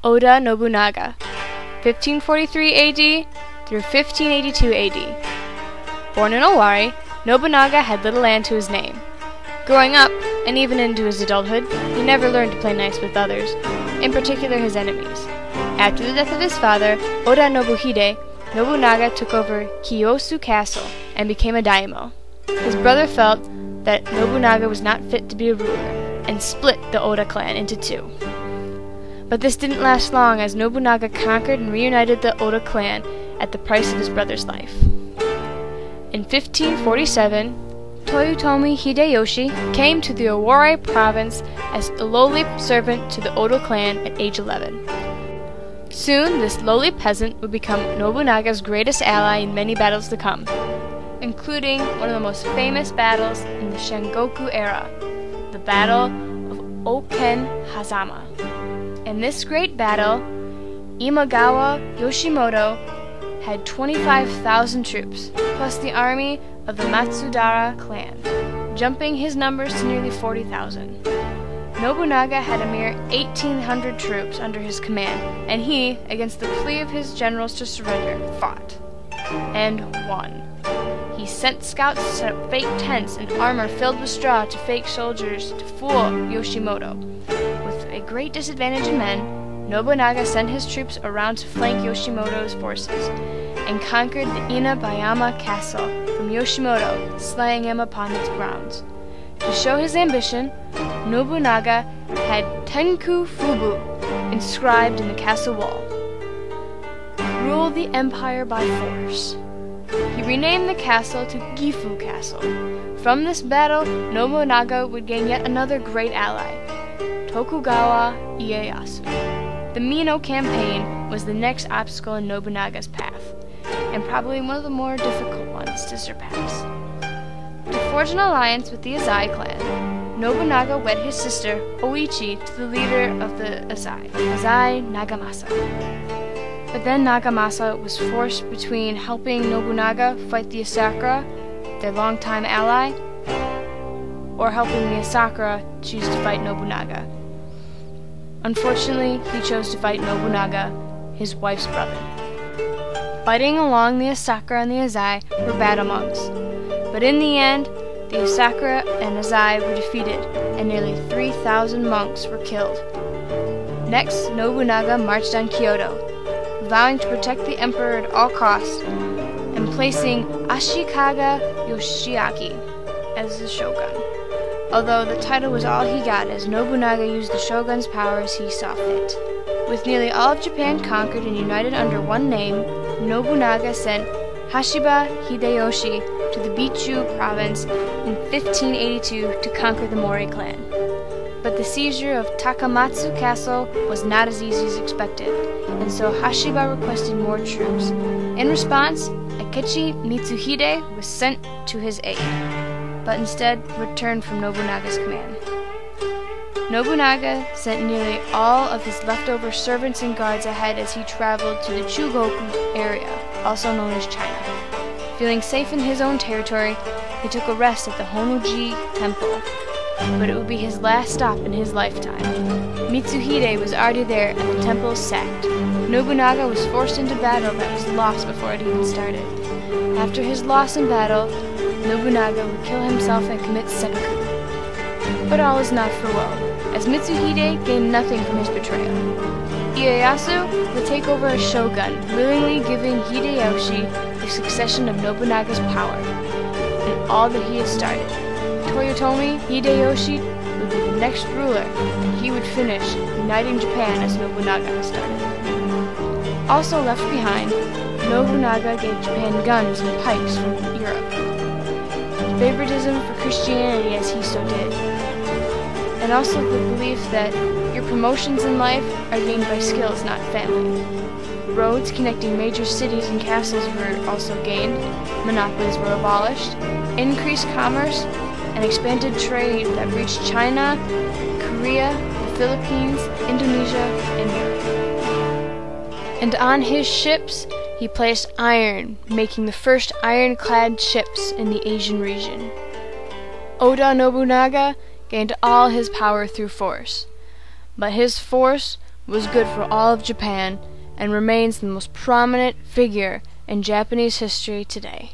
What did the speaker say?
Oda Nobunaga, 1543 AD through 1582 AD. Born in Owari, Nobunaga had little land to his name. Growing up, and even into his adulthood, he never learned to play nice with others, in particular his enemies. After the death of his father, Oda Nobuhide, Nobunaga took over Kiyosu Castle and became a daimyo. His brother felt that Nobunaga was not fit to be a ruler, and split the Oda clan into two. But this didn't last long, as Nobunaga conquered and reunited the Oda clan at the price of his brother's life. In 1547, Toyotomi Hideyoshi came to the Owari province as a lowly servant to the Oda clan at age 11. Soon, this lowly peasant would become Nobunaga's greatest ally in many battles to come, including one of the most famous battles in the Sengoku era, the Battle of Oken Hazama. In this great battle, Imagawa Yoshimoto had 25,000 troops, plus the army of the Matsudara clan, jumping his numbers to nearly 40,000. Nobunaga had a mere 1,800 troops under his command, and he, against the plea of his generals to surrender, fought, and won. He sent scouts to set up fake tents and armor filled with straw to fake soldiers to fool Yoshimoto. With a great disadvantage in men, Nobunaga sent his troops around to flank Yoshimoto's forces, and conquered the Inabayama castle from Yoshimoto, slaying him upon its grounds. To show his ambition, Nobunaga had Tenku Fubu inscribed in the castle wall. Rule the empire by force. He renamed the castle to Gifu Castle. From this battle, Nobunaga would gain yet another great ally, Tokugawa Ieyasu. The Mino campaign was the next obstacle in Nobunaga's path, and probably one of the more difficult ones to surpass. To forge an alliance with the Azai clan, Nobunaga wed his sister Oichi to the leader of the Azai, Nagamasa. But then Nagamasa was forced between helping Nobunaga fight the Asakura, their longtime ally, or helping the Asakura choose to fight Nobunaga. Unfortunately, he chose to fight Nobunaga, his wife's brother. Fighting along the Asakura and the Azai were battle monks, but in the end, the Asakura and Azai were defeated, and nearly 3,000 monks were killed. Next, Nobunaga marched on Kyoto, vowing to protect the emperor at all costs, and placing Ashikaga Yoshiaki as the shogun, although the title was all he got, as Nobunaga used the shogun's power as he saw fit. With nearly all of Japan conquered and united under one name, Nobunaga sent Hashiba Hideyoshi to the Bichu province in 1582 to conquer the Mori clan. But the seizure of Takamatsu Castle was not as easy as expected, and so Hashiba requested more troops. In response, Akechi Mitsuhide was sent to his aid, but instead returned from Nobunaga's command. Nobunaga sent nearly all of his leftover servants and guards ahead as he traveled to the Chugoku area, also known as China. Feeling safe in his own territory, he took a rest at the Honnoji Temple, but it would be his last stop in his lifetime. Mitsuhide was already there and the temple sacked. Nobunaga was forced into battle that was lost before it even started. After his loss in battle, Nobunaga would kill himself and commit seppuku. But all is not for woe, as Mitsuhide gained nothing from his betrayal. Ieyasu would take over as shogun, willingly giving Hideyoshi the succession of Nobunaga's power, and all that he had started. Toyotomi Hideyoshi would be the next ruler, and he would finish uniting Japan as Nobunaga had started. Also left behind, Nobunaga gave Japan guns and pikes from Europe, favoritism for Christianity as he so did, and also the belief that your promotions in life are gained by skills, not family. Roads connecting major cities and castles were also gained, monopolies were abolished, increased commerce, and expanded trade that reached China, Korea, the Philippines, Indonesia, and Europe. And on his ships, he placed iron, making the first ironclad ships in the Asian region. Oda Nobunaga gained all his power through force, but his force was good for all of Japan and remains the most prominent figure in Japanese history today.